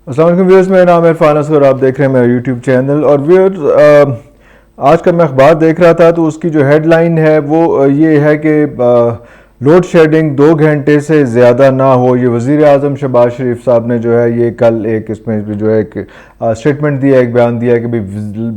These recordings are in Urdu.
السلام علیکم ویورز، میرا نام ہے عرفان اصغر، آپ دیکھ رہے ہیں میرا یوٹیوب چینل. اور ویورز، آج کل میں اخبار دیکھ رہا تھا تو اس کی جو ہیڈ لائن ہے وہ یہ ہے کہ لوڈ شیڈنگ 2 گھنٹے سے زیادہ نہ ہو. یہ وزیر اعظم شہباز شریف صاحب نے جو ہے یہ کل ایک اس میں جو ہے ایک اسٹیٹمنٹ دیا، ایک بیان دیا کہ بھئی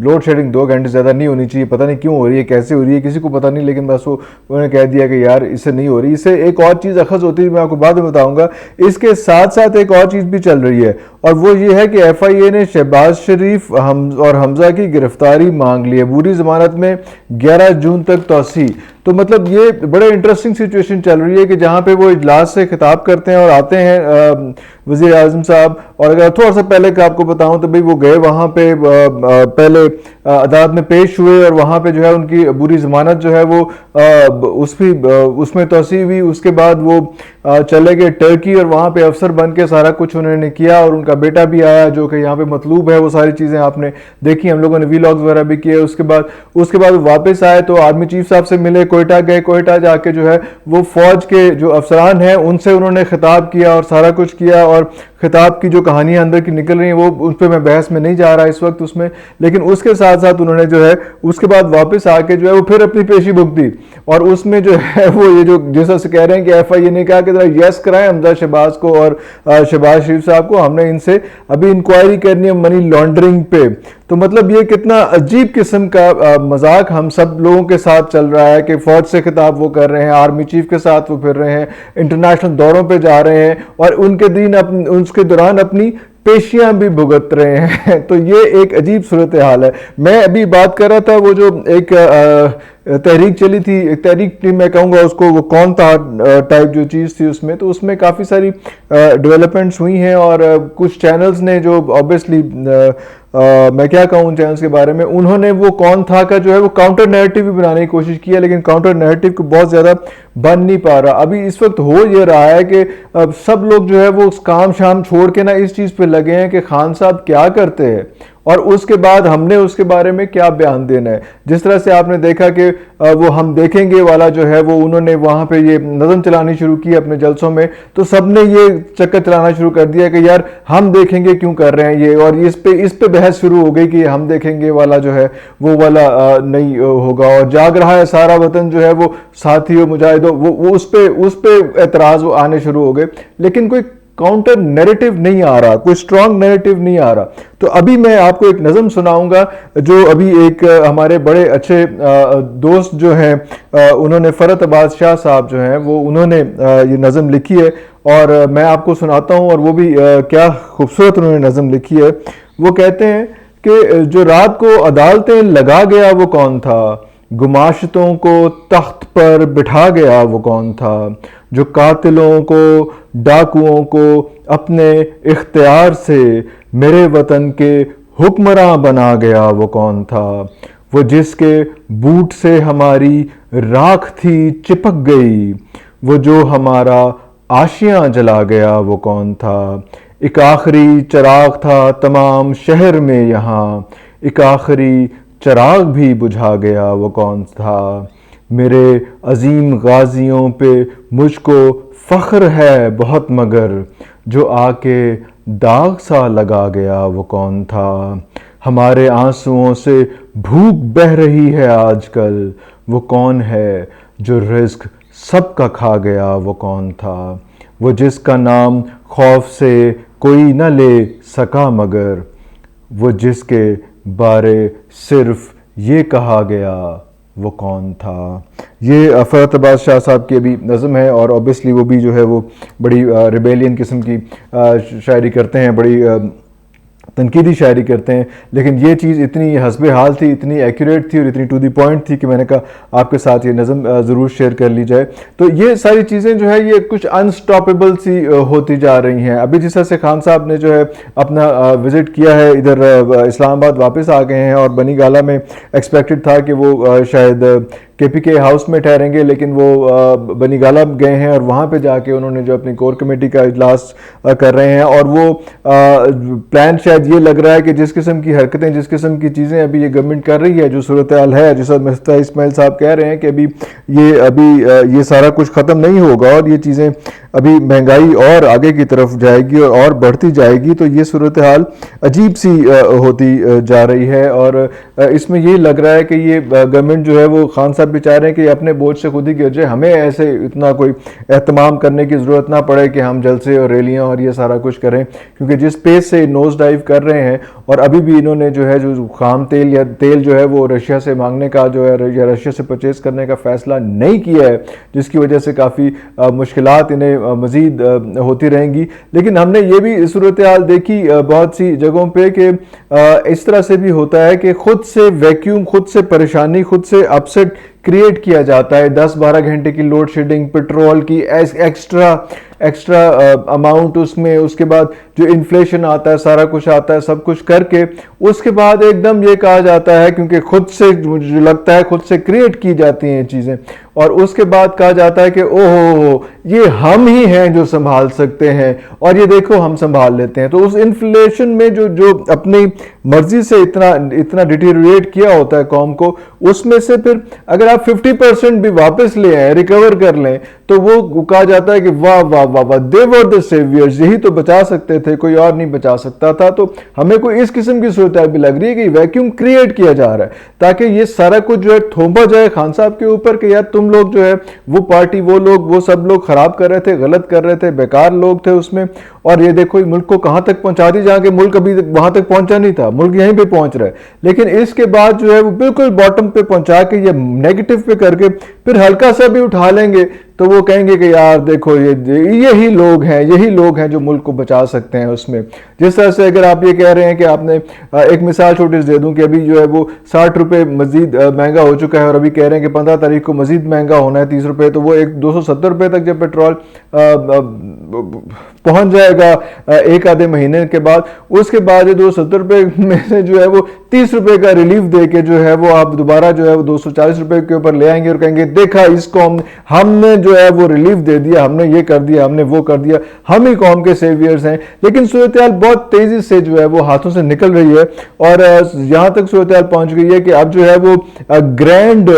لوڈ شیڈنگ 2 گھنٹے زیادہ نہیں ہونی چاہیے. پتہ نہیں کیوں ہو رہی ہے، کیسے ہو رہی ہے، کسی کو پتہ نہیں، لیکن بس انہوں نے کہہ دیا کہ یار اس سے نہیں ہو رہی. اس سے ایک اور چیز اخذ ہوتی ہے، میں آپ کو بعد میں بتاؤں گا. اس کے ساتھ ساتھ ایک اور چیز بھی چل رہی ہے، اور وہ یہ ہے کہ ایف آئی اے نے شہباز شریف اور حمزہ کی گرفتاری مانگ لی ہے. عبوری ضمانت میں 11 جون تک توسیع. تو مطلب یہ بڑے انٹرسٹنگ سچویشن چل رہی ہے کہ جہاں پہ وہ اجلاس سے خطاب کرتے ہیں اور آتے ہیں وزیر اعظم صاحب. اور اگر تھوڑا سا پہلے کہ آپ کو بتاؤں تو بھئی وہ گئے وہاں پہ پہلے عدالت میں پیش ہوئے، اور وہاں پہ جو ہے ان کی عبوری ضمانت جو ہے وہ اس میں توسیع ہوئی. اس کے بعد وہ چلے گئے ٹرکی، اور وہاں پہ افسر بن کے سارا کچھ انہوں نے کیا، اور ان کا بیٹا بھی آیا جو کہ یہاں پہ مطلوب ہے. وہ ساری چیزیں آپ نے دیکھی، ہم لوگوں نے ویلاگز وغیرہ بھی کیے. اس کے بعد واپس آئے تو آرمی چیف صاحب سے ملے، کوئٹہ گئے، کوئٹہ جا کے جو ہے وہ فوج کے جو افسران ہیں ان سے انہوں نے خطاب کیا اور سارا کچھ کیا. اور خطاب کی جو کہانیاں اندر کی نکل رہی ہیں وہ ان پہ میں بحث میں نہیں جا رہا اس وقت اس میں، لیکن اس کے ساتھ ساتھ انہوں نے جو ہے اس کے بعد واپس آ کے جو ہے وہ پھر اپنی پیشی بک دی. اور اس میں جو ہے وہ یہ جو جیسا سے کہہ رہے ہیں کہ ایف آئی اے نے کہا کہ ذرا یس کرائیں حمزہ شہباز کو اور شہباز شریف صاحب کو، ہم نے ان سے ابھی انکوائری کرنی ہے منی لانڈرنگ پہ. تو مطلب یہ کتنا عجیب قسم کا مذاق ہم سب لوگوں کے ساتھ چل رہا ہے کہ فوج سے خطاب وہ کر رہے ہیں، آرمی چیف کے ساتھ وہ پھر رہے ہیں، انٹرنیشنل دوروں پہ جا رہے ہیں، اور ان کے دوران اپنی پیشیاں بھی بھگت رہے ہیں. تو یہ ایک عجیب صورتحال ہے. میں ابھی بات کر رہا تھا وہ جو ایک تحریک چلی تھی، ایک تحریک میں کہوں گا اس کو، وہ کون تھا ٹائپ جو چیز تھی اس میں، تو اس میں کافی ساری ڈیولپمنٹس ہوئی ہیں. اور کچھ چینلز نے جو آبویسلی میں کیا کہوں ان چینلز کے بارے میں، انہوں نے وہ کون تھا کا جو ہے وہ کاؤنٹر نیریٹو بھی بنانے کی کوشش کی ہے، لیکن کاؤنٹر نیریٹو کو بہت زیادہ بن نہیں پا رہا. ابھی اس وقت ہو یہ رہا ہے کہ سب لوگ جو ہے وہ کام شام چھوڑ کے نا اس چیز پہ لگے ہیں کہ خان صاحب کیا کرتے ہیں اور اس کے بعد ہم نے اس کے بارے میں کیا بیان دینا ہے. جس طرح سے آپ نے دیکھا کہ وہ ہم دیکھیں گے والا جو ہے وہ انہوں نے وہاں پہ یہ نظم چلانی شروع کی اپنے جلسوں میں، تو سب نے یہ چکر چلانا شروع کر دیا کہ یار ہم دیکھیں گے کیوں کر رہے ہیں یہ، اور اس پہ بحث شروع ہو گئی کہ ہم دیکھیں گے والا جو ہے وہ والا نہیں ہوگا. اور جاگ رہا ہے سارا وطن جو ہے وہ ساتھیوں مجاہدوں، وہ اس پہ اعتراض آنے شروع ہو گئے، لیکن کوئی کاؤنٹر نیریٹو نہیں آ رہا، کوئی سٹرونگ نیریٹو نہیں آ رہا. تو ابھی میں آپ کو ایک نظم سناؤں گا جو ابھی ایک ہمارے بڑے اچھے دوست جو ہیں، انہوں نے فرحت عباس شاہ صاحب جو ہیں وہ انہوں نے یہ نظم لکھی ہے، اور میں آپ کو سناتا ہوں. اور وہ بھی کیا خوبصورت انہوں نے نظم لکھی ہے. وہ کہتے ہیں کہ جو رات کو عدالتیں لگا گیا وہ کون تھا، گماشتوں کو تخت پر بٹھا گیا وہ کون تھا، جو قاتلوں کو ڈاکوؤں کو اپنے اختیار سے میرے وطن کے حکمراں بنا گیا وہ کون تھا، وہ جس کے بوٹ سے ہماری راکھ تھی چپک گئی، وہ جو ہمارا آشیاں جلا گیا وہ کون تھا. ایک آخری چراغ تھا تمام شہر میں یہاں، ایک آخری چراغ بھی بجھا گیا وہ کون تھا. میرے عظیم غازیوں پہ مجھ کو فخر ہے بہت، مگر جو آ کے داغ سا لگا گیا وہ کون تھا. ہمارے آنسوؤں سے بھوک بہہ رہی ہے آج کل، وہ کون ہے جو رزق سب کا کھا گیا وہ کون تھا. وہ جس کا نام خوف سے کوئی نہ لے سکا، مگر وہ جس کے بارے صرف یہ کہا گیا وہ کون تھا. یہ فرحت عباس شاہ صاحب کی ابھی نظم ہے، اور اوبیسلی وہ بھی جو ہے وہ بڑی ریبیلین قسم کی شاعری کرتے ہیں، بڑی تنقیدی شاعری کرتے ہیں، لیکن یہ چیز اتنی حسب حال تھی، اتنی ایکوریٹ تھی اور اتنی ٹو دی پوائنٹ تھی کہ میں نے کہا آپ کے ساتھ یہ نظم ضرور شیئر کر لی جائے. تو یہ ساری چیزیں جو ہے یہ کچھ انسٹاپیبل سی ہوتی جا رہی ہیں. ابھی جس طرح سے خان صاحب نے جو ہے اپنا وزٹ کیا ہے ادھر اسلام آباد واپس آ گئے ہیں، اور بنی گالہ میں ایکسپیکٹڈ تھا کہ وہ شاید KPK ہاؤس میں ٹھہریں گے، لیکن وہ بنی گالہ گئے ہیں اور وہاں پہ جا کے انہوں نے جو اپنی کور کمیٹی کا اجلاس کر رہے ہیں، اور وہ پلان شاید یہ لگ رہا ہے کہ جس قسم کی حرکتیں، جس قسم کی چیزیں ابھی یہ گورنمنٹ کر رہی ہے، جو صورتحال ہے، جیسا مفتاح اسماعیل صاحب کہہ رہے ہیں کہ ابھی یہ سارا کچھ ختم نہیں ہوگا اور یہ چیزیں ابھی مہنگائی اور آگے کی طرف جائے گی اور بڑھتی جائے گی، تو یہ صورتحال عجیب سی ہوتی جا رہی ہے۔ اور اس میں یہ لگ رہا ہے کہ یہ گورنمنٹ جو ہے وہ خان صاحب بھی چاہ رہے ہیں کہ اپنے بوجھ سے خود ہی گر جائے، ہمیں ایسے اتنا کوئی اہتمام کرنے کی ضرورت نہ پڑے کہ ہم جلسے اور ریلیاں اور یہ سارا کچھ کریں، کیونکہ جس پیس سے نوز ڈائیو کر رہے ہیں، اور ابھی بھی انہوں نے جو ہے جو خام تیل یا تیل جو ہے وہ رشیا سے مانگنے کا جو ہے یا رشیا سے پرچیز کرنے کا فیصلہ نہیں کیا ہے، جس کی وجہ سے کافی مشکلات انہیں مزید ہوتی رہیں گی۔ لیکن ہم نے یہ بھی صورتحال دیکھی بہت سی جگہوں پہ کہ اس طرح سے بھی ہوتا ہے کہ خود سے ویکیوم، خود سے پریشانی، خود سے اپسیٹ کریٹ کیا جاتا ہے۔ 10-12 گھنٹے کی لوڈ شیڈنگ، پیٹرول کی ایکسٹرا اماؤنٹ اس میں، اس کے بعد جو انفلیشن آتا ہے، سارا کچھ آتا ہے، سب کچھ کر کے اس کے بعد ایک دم یہ کہا جاتا ہے، کیونکہ خود سے مجھے لگتا ہے خود سے کریٹ کی جاتی ہیں چیزیں، اور اس کے بعد کہا جاتا ہے کہ اوہ یہ ہم ہی ہیں جو سنبھال سکتے ہیں، اور یہ دیکھو ہم سنبھال لیتے ہیں۔ تو اس انفلیشن میں جو اپنی مرضی سے اتنا ڈیٹیریٹ کیا ہوتا ہے قوم کو، اس میں سے پھر اگر آپ 50% بھی واپس لے آئیں، ریکور کر لیں، تو وہ کہا جاتا ہے کہ واہ واہ واہ واہ، دے ور دا سیویئرز، یہی تو بچا سکتے تھے، کوئی اور نہیں بچا سکتا تھا۔ تو ہمیں کوئی اس قسم کی صورتحال بھی لگ رہی ہے کہ ویکیوم کریٹ کیا جا رہا ہے تاکہ یہ سارا کچھ جو ہے تھوپا جائے خان صاحب کے اوپر کہ یار تم لوگ جو ہے وہ پارٹی، وہ لوگ، وہ سب لوگ خراب کر رہے تھے، غلط کر رہے تھے، بیکار لوگ تھے اس میں، اور یہ دیکھو ملک کو کہاں تک پہنچا دی، جہاں کہ ملک ابھی وہاں تک پہنچا نہیں تھا، ملک یہیں پہ پہنچ رہا ہے۔ لیکن اس کے بعد جو ہے وہ بالکل باٹم پہ پہنچا کے یا نیگیٹو پہ کر کے پھر ہلکا سا بھی اٹھا لیں گے تو وہ کہیں گے کہ یار دیکھو یہی لوگ ہیں جو ملک کو بچا سکتے ہیں اس میں۔ جس طرح سے اگر آپ یہ کہہ رہے ہیں کہ آپ نے ایک مثال چھوٹی سی دے دوں کہ ابھی جو ہے وہ 60 روپے مزید مہنگا ہو چکا ہے، اور ابھی کہہ رہے ہیں کہ 15 تاریخ کو مزید مہنگا ہونا ہے 30 روپے، تو وہ 270 روپے تک جب پیٹرول پہنچ جائے گا ایک آدھے مہینے کے بعد، اس کے بعد 270 روپے میں سے جو ہے وہ 30 روپے کا ریلیف دے کے جو ہے وہ آپ دوبارہ جو ہے وہ 240 روپے کے اوپر لے آئیں گے اور کہیں گے دیکھا اس کو ہم نے جو ہے وہ ریلیف دے دیا، ہم نے یہ کر دیا، ہم نے وہ کر دیا، ہم ہی قوم کے سیویئرز ہیں۔ لیکن صورتحال بہت تیزی سے جو ہے وہ ہاتھوں سے نکل رہی ہے، اور یہاں تک صورتحال پہنچ گئی ہے کہ اب جو ہے وہ گرینڈ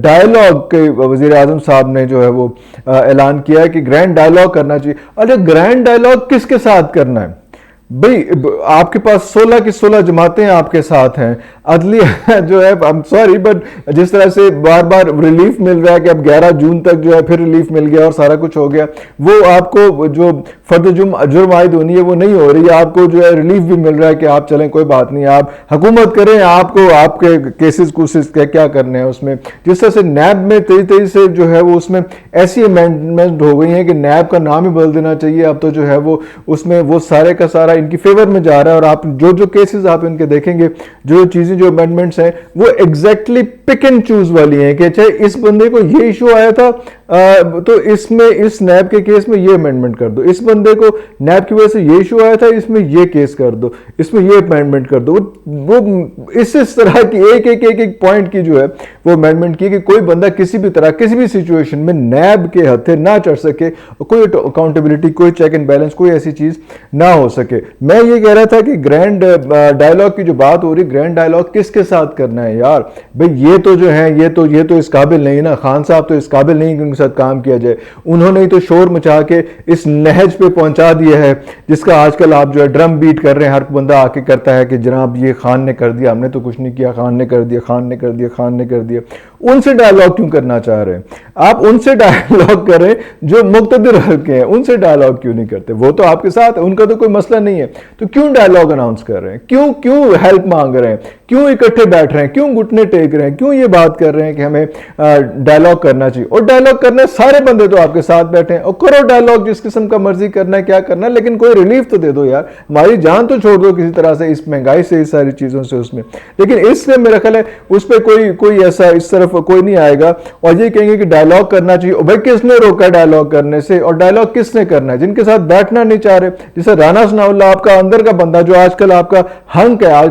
ڈائیلاگ کے وزیر اعظم صاحب نے جو ہے وہ اعلان کیا ہے کہ گرینڈ ڈائیلاگ کرنا چاہیے۔ اور گرینڈ ڈائیلاگ کس کے ساتھ کرنا ہے بھئی؟ آپ کے پاس 16 کی 16 جماعتیں آپ کے ساتھ ہیں، عدلیہ جو ہے سوری بٹ جس طرح سے بار بار ریلیف مل رہا ہے کہ اب 11 جون تک جو ہے پھر ریلیف مل گیا اور سارا کچھ ہو گیا، وہ آپ کو جو فرد جرم عائد ہونی ہے وہ نہیں ہو رہی ہے، آپ کو جو ہے ریلیف بھی مل رہا ہے کہ آپ چلیں کوئی بات نہیں، آپ حکومت کریں، آپ کو آپ کے کیسز کوسز کیا کرنے ہیں اس میں۔ جس طرح سے نیب میں تیزی سے جو ہے وہ اس میں ایسی امینڈمنٹ ہو گئی ہیں کہ نیب کا نام ہی بدل دینا چاہیے، اب تو جو ہے وہ اس میں وہ سارے کا سارا ان کی فیور میں جا رہا ہے، اور آپ جو کیسز آپ ان کے دیکھیں گے، جو چیزیں جو امینڈمنٹس ہیں وہ ایگزیکٹلی پک اینڈ چوز والی ہیں کہ چاہے اس بندے کو یہ ایشو آیا تھا تو اس میں اس نیب کے کیس میں یہ امینڈمنٹ کر دو، اس بندے کو نیب کی وجہ سے یہ ایشو آیا تھا اس میں یہ کیس کر دو، اس میں یہ امینڈمنٹ کر دو۔ وہ اس طرح کی ایک پوائنٹ کی جو ہے وہ امینڈمنٹ کی کہ کوئی بندہ کسی بھی طرح کسی بھی سچویشن میں نیب کے ہتھے نہ چڑھ سکے، کوئی اکاؤنٹیبلٹی، کوئی چیک اینڈ بیلنس، کوئی ایسی چیز نہ ہو سکے۔ میں یہ کہہ رہا تھا کہ گرینڈ ڈائیلاگ کی جو بات ہو رہی، گرینڈ ڈائیلاگ کس کے ساتھ کرنا ہے یار بھئی؟ یہ تو جو ہے یہ تو اس قابل نہیں نا، خان صاحب تو اس قابل نہیں کہ ان کے ساتھ کام کیا جائے، انہوں نے تو شور مچا کے اس نہج پہ پہنچا دیا ہے جس کا آج کل آپ جو ہے ڈرم بیٹ کر رہے ہیں، ہر بندہ آ کے کرتا ہے کہ جناب یہ خان نے کر دیا، ہم نے تو کچھ نہیں کیا، خان نے کر دیا، خان نے کر دیا، خان نے کر دیا۔ ان سے ڈائیلاگ کیوں کرنا چاہ رہے ہیں آپ؟ ان سے ڈائیلاگ کریں جو مقتدر حلقے ہیں، ان سے ڈائیلاگ کیوں نہیں کرتے؟ وہ تو آپ کے ساتھ، ان کا تو کوئی مسئلہ نہیں ہے، تو کیوں ڈائیلاگ اناؤنس کر رہے ہیں؟ کیوں ہیلپ مانگ رہے ہیں؟ کیوں اکٹھے بیٹھ رہے ہیں؟ کیوں گھٹنے ٹیک رہے ہیں؟ کیوں یہ بات کر رہے ہیں کہ ہمیں ڈائیلاگ کرنا چاہیے؟ اور ڈائیلاگ کرنا ہے، سارے بندے تو آپ کے ساتھ بیٹھے ہیں، اور کرو ڈائیلاگ جس قسم کا مرضی کرنا ہے، کیا کرنا ہے، لیکن کوئی ریلیف تو دے دو یار، ہماری جان تو چھوڑ دو کسی طرح سے، اس مہنگائی سے، اس ساری چیزوں سے اس میں۔ لیکن اس سے میرا خیال ہے اس پہ کوئی ایسا اس طرف کوئی نہیں آئے گا، اور یہ کہیں گے کہ ڈائیلاگ کرنا چاہیے۔ اور بھائی کس نے روکا ڈائیلاگ کرنے سے؟ اور ڈائیلاگ کس نے کرنا ہے؟ جن کے ساتھ بیٹھنا نہیں چاہ رہے، جیسے رانا ثناء اللہ آپ کا اندر کا بندہ جو آج کل آپ کا ہنک ہے، آج